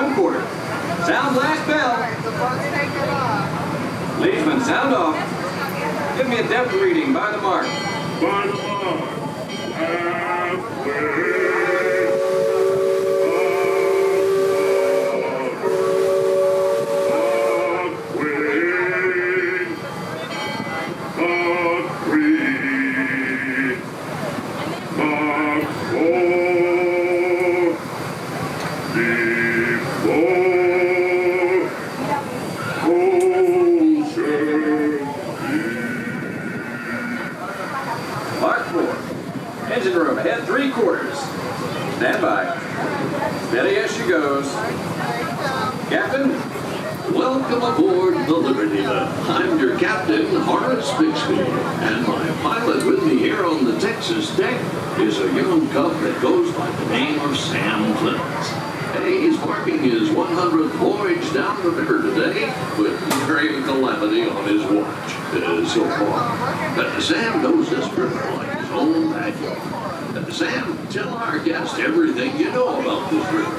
1 quarter. Sound blast bell. Leadsman, sound off. Give me a depth reading by the mark. By the mark. Halfway. Engine room, ahead 3 quarters. Stand by. Steady as she goes. Captain? Welcome aboard the Liberty Belle. I'm your captain, Horace Bixby, and my pilot with me here on the Texas deck is a young cub that goes by the name of Sam Clemens. Hey, he's marking his 100th voyage down the river today with grave calamity on his watch so far. But Sam knows this river like his own backyard. Sam, tell our guest everything you know about this river.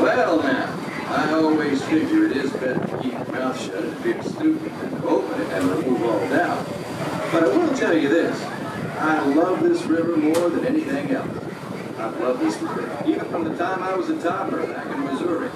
Well, now, I always figure it is better to keep your mouth shut and be stupid than to open it and remove all doubt. But I will tell you this. I love this river more than anything else. I've loved this river, even from the time I was a toddler back in Missouri.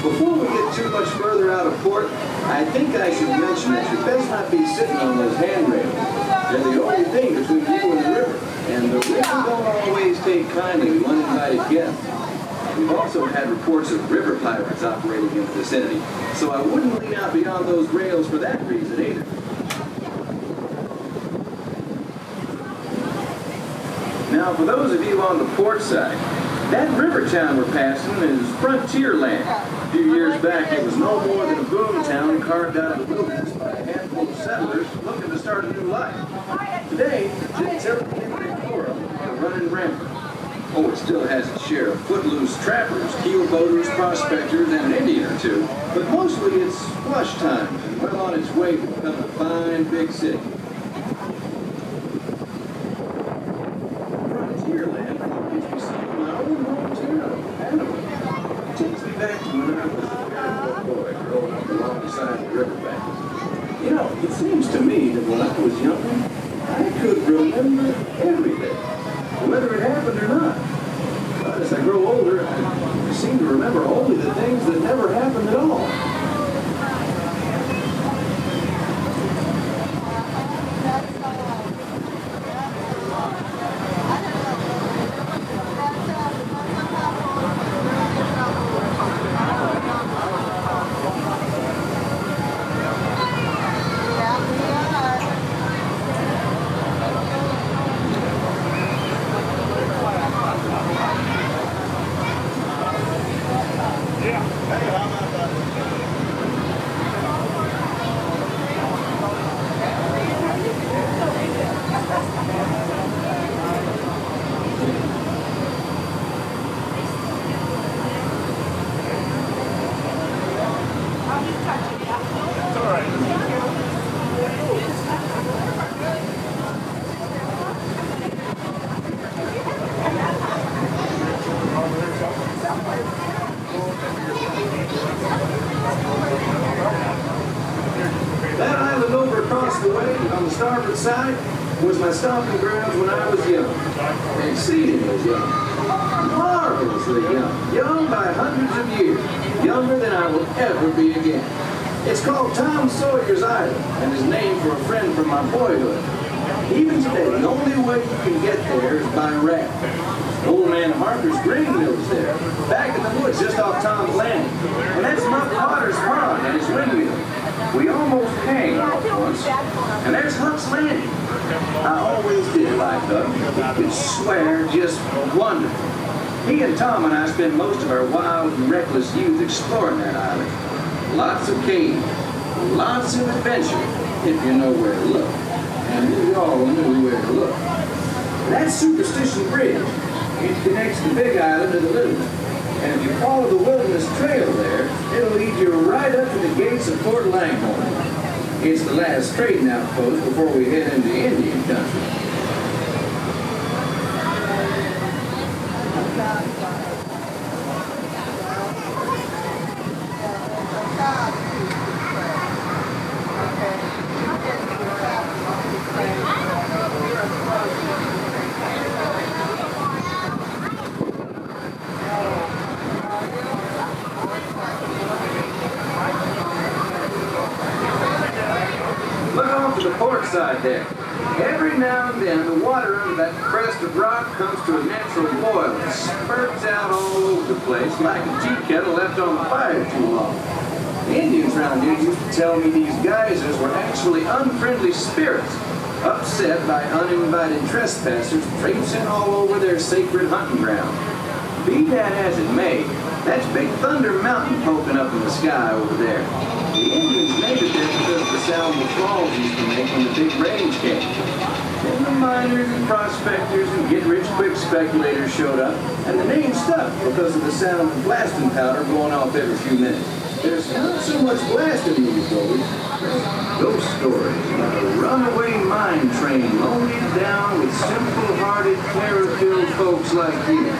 Before we get too much further out of port, I think I should mention that you best not be sitting on those handrails. They're the only thing between you and the river, and the river don't always take kindly to uninvited guests. We've also had reports of river pirates operating in the vicinity, so I wouldn't lean out beyond those rails for that reason either. Now, for those of you on the port side, that river town we're passing is Frontierland. A few years back, it was no more than a boom town carved out of the wilderness by a handful of settlers looking to start a new life. Today, it's everything they for them, running rampant. Oh, it still has its share of footloose trappers, keel boaters, prospectors, and an Indian or two, but mostly it's flush times and well on its way to become a fine big city. Frontierland reminds me some of my own hometown, Admiral. It takes me back to when I was a little boy growing up alongside the riverbanks. You know, it seems to me that when I was younger, I could remember everything, whether it happened or not. But as I grow older, I seem to remember only the things that never happened at all. That island over across the way on the starboard side was my stomping grounds when I was young. Exceedingly young. Marvelously young. Young by hundreds of years. Younger than I will ever be again. It's called Tom Sawyer's Island and is named for a friend from my boyhood. Even today, the only way you can get there is by raft. Old man Harper's grain mill's there, back in the woods just off Tom's Landing. And that's Muck Potter's pond and his windmill. We almost hanged once. And there's Huck's Landing. I always did like Huck. He could swear just wonderful. He and Tom and I spent most of our wild and reckless youth exploring that island. Lots of caves, lots of adventure, if you know where to look. and we all knew where to look. That's Superstition Bridge. It connects the Big Island to the Little one. And if you follow the Wilderness Trail there, it'll lead you right up to the gates of Fort Langhorn. It's the last trading outpost before we head into Indian country. Look off to the port side there. Every now and then, the water under that crest of rock comes to a natural boil and spurts out all over the place like a tea kettle left on the fire too long. The Indians around here used to tell me these geysers were actually unfriendly spirits, upset by uninvited trespassers traipsing all over their sacred hunting ground. Be that as it may, that's Big Thunder Mountain poking up in the sky over there. The Indians named it there because of the sound the falls used to make when the big rains came. Then the miners and prospectors and get-rich-quick speculators showed up, and the name stuck because of the sound of blasting powder going off every few minutes. There's not so much blasting these days. Ghost stories about a runaway mine train loaded down with simple-hearted, terror-filled folks like you.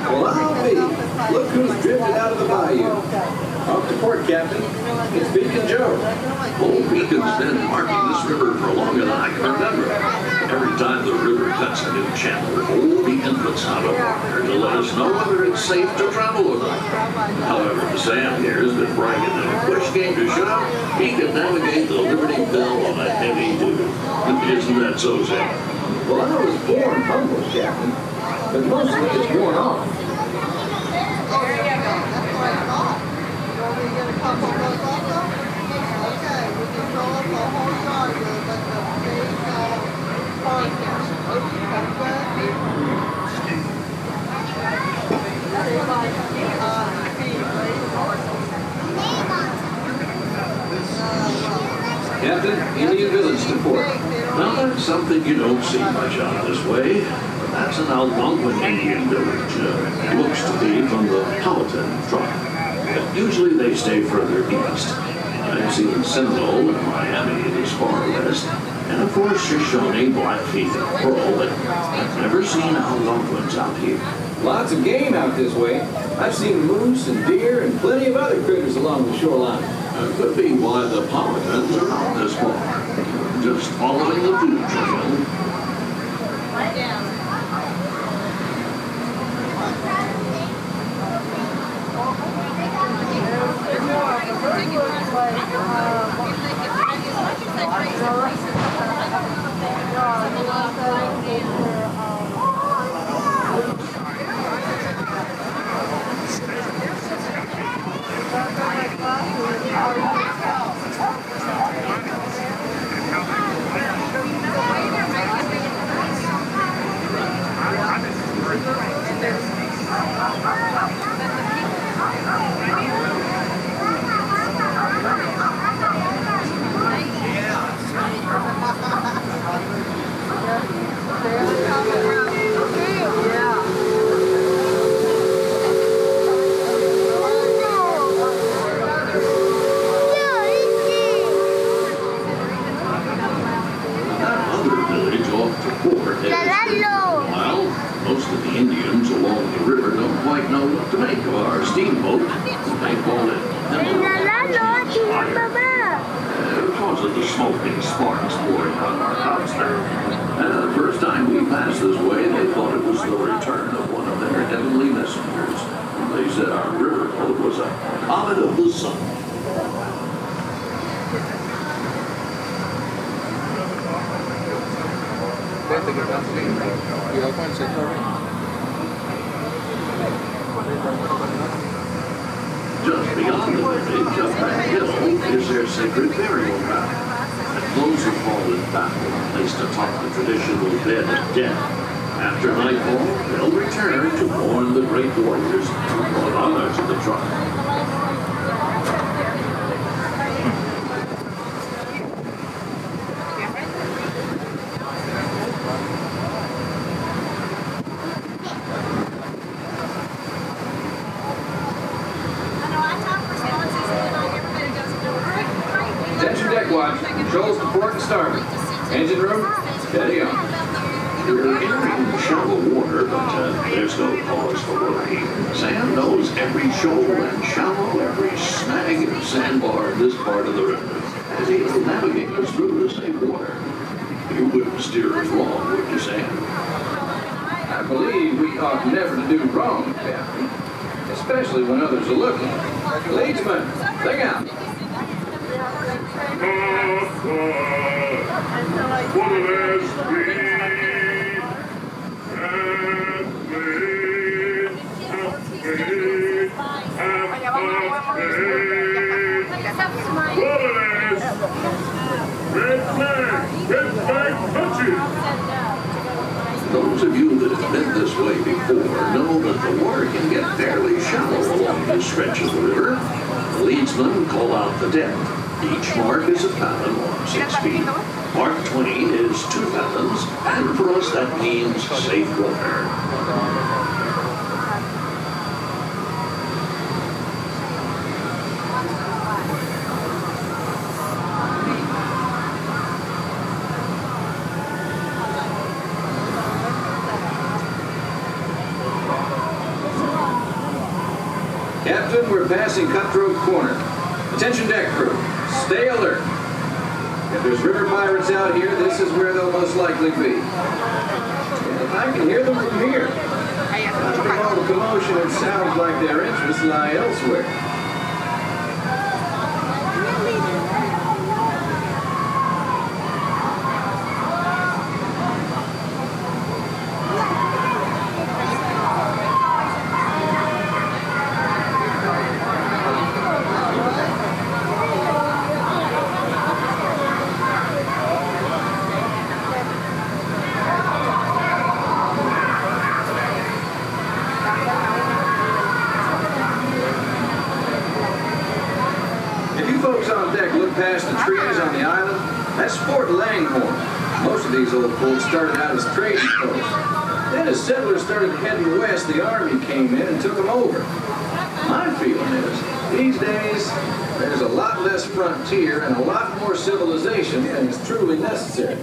Well, I'll be. Look who's drifted out of the bayou. Off to port, Captain. It's Beacon Joe. Old Beacon's been marking this river for longer than I can remember. Every time the river cuts a new channel, Old Beacon puts out a marker to let us know whether it's safe to travel over. However, Sam here has been bragging that if push came to shove, he could navigate the Liberty Belle on a heavy duty. Isn't that so, Sam? Well, I was born humble, Captain, but mostly it's worn off. Captain, Indian Village to port. Now, that's something you don't see much out this way. That's an Algonquin Indian village. It looks to be from the Powhatan tribe. But usually they stay further east. I've seen Seminole and Miami as far west. And of course, Shoshone, Blackfeet, and Pearl, but I've never seen Algonquins out here. Lots of game out this way. I've seen moose and deer and plenty of other critters along the shoreline. Could be why the Powhatans are out this far. just following the food trail. Most of the Indians along the river don't quite know what to make of our steamboat. They call it because of the smoke and sparks pouring on our topsail. The first time we passed this way, they thought it was the return of one of their heavenly messengers. They said our riverboat was a comet of the sun. Just beyond the village, up that hill, is their sacred burial ground. And those who fallen battle are placed atop the traditional bed of death. After nightfall, they'll return to mourn the great warriors who brought honor to the tribe. Controls to port and starboard. Engine room, steady on. We're entering shallow water, but there's no cause for worry. Sam knows every shoal and shallow, every snag and sandbar in this part of the river, as he'll navigate us through the safe water. You wouldn't steer us wrong, would you, Sam? I believe we ought never to do wrong, Captain. Especially when others are looking. Leadsman, sing out. Those of you that have been this way before know that the water can get fairly shallow along this stretch of the river. The leadsmen call out the depth. Each mark is a fathom or 6 feet. Mark 20 is 2 fathoms, and for us that means safe water. Captain, we're passing Cutthroat Corner. Attention deck crew, stay alert. If there's river pirates out here, this is where they'll most likely be. And I can hear them from here. After all the commotion, it sounds like their interests lie elsewhere. Past the trees on the island, that's Fort Langhorn. Most of these old folks started out as trading posts. Then as settlers started heading west, the army came in and took them over. My feeling is, these days, there's a lot less frontier and a lot more civilization than is truly necessary.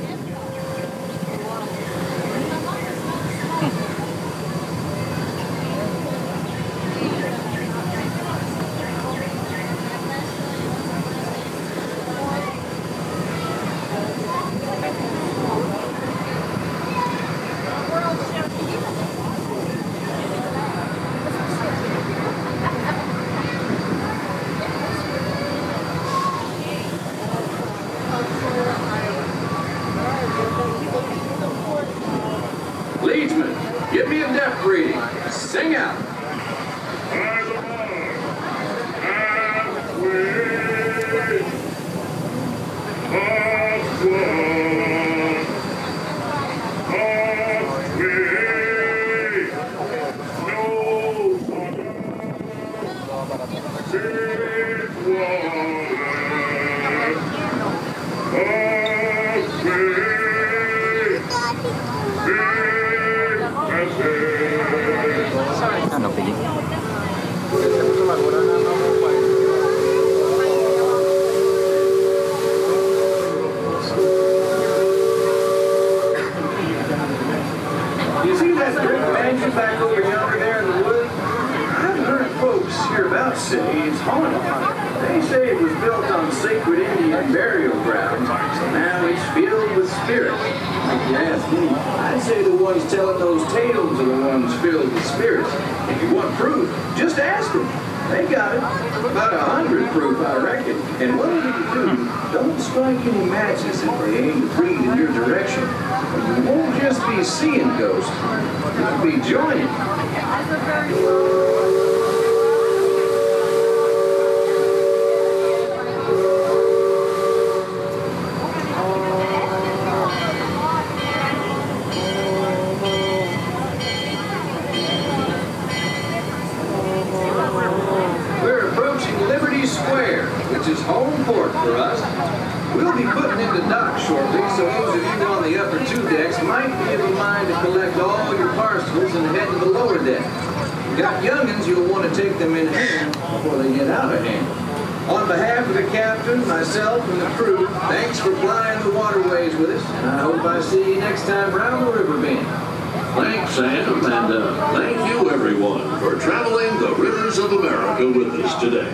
Leadsman, give me a depth reading. Sing out. By the mark, halfway, Ano, pili? You see that brick mansion back over yonder there in the woods? I've heard folks hereabouts say it's haunted. They say it was built on sacred Indian burial ground, so now it's filled with spirits. If you ask me, I'd say the ones telling those tales are the ones filled with spirits. If you want proof, just ask them. They got it. About 100 proof, I reckon. And whatever you do, don't strike any matches if they aim to breathe in your direction. You won't just be seeing ghosts. You'll be joining. We're approaching Liberty Square, which is home port for us. We'll be putting into dock shortly, so those of you on the upper two decks might be of a mind to collect all your parcels and head to the lower deck. You got youngins, you'll want to take them in hand before they get out of hand. On behalf of the captain, myself, and the crew, thanks for flying the waterways with us, and I hope I see you next time round the river bend. Thanks, Sam, and thank you, everyone, for traveling the rivers of America with us today.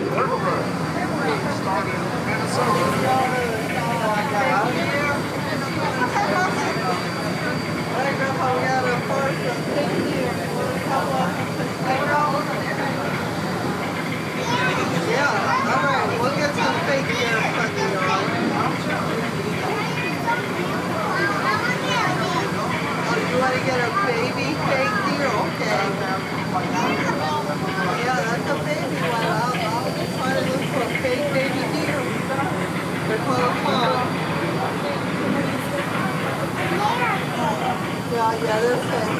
You want to get a baby fake deer? Okay. Yeah, that's a baby one. I'll just try to look for a fake baby deer. They're called a fawn. Yeah, they're fake.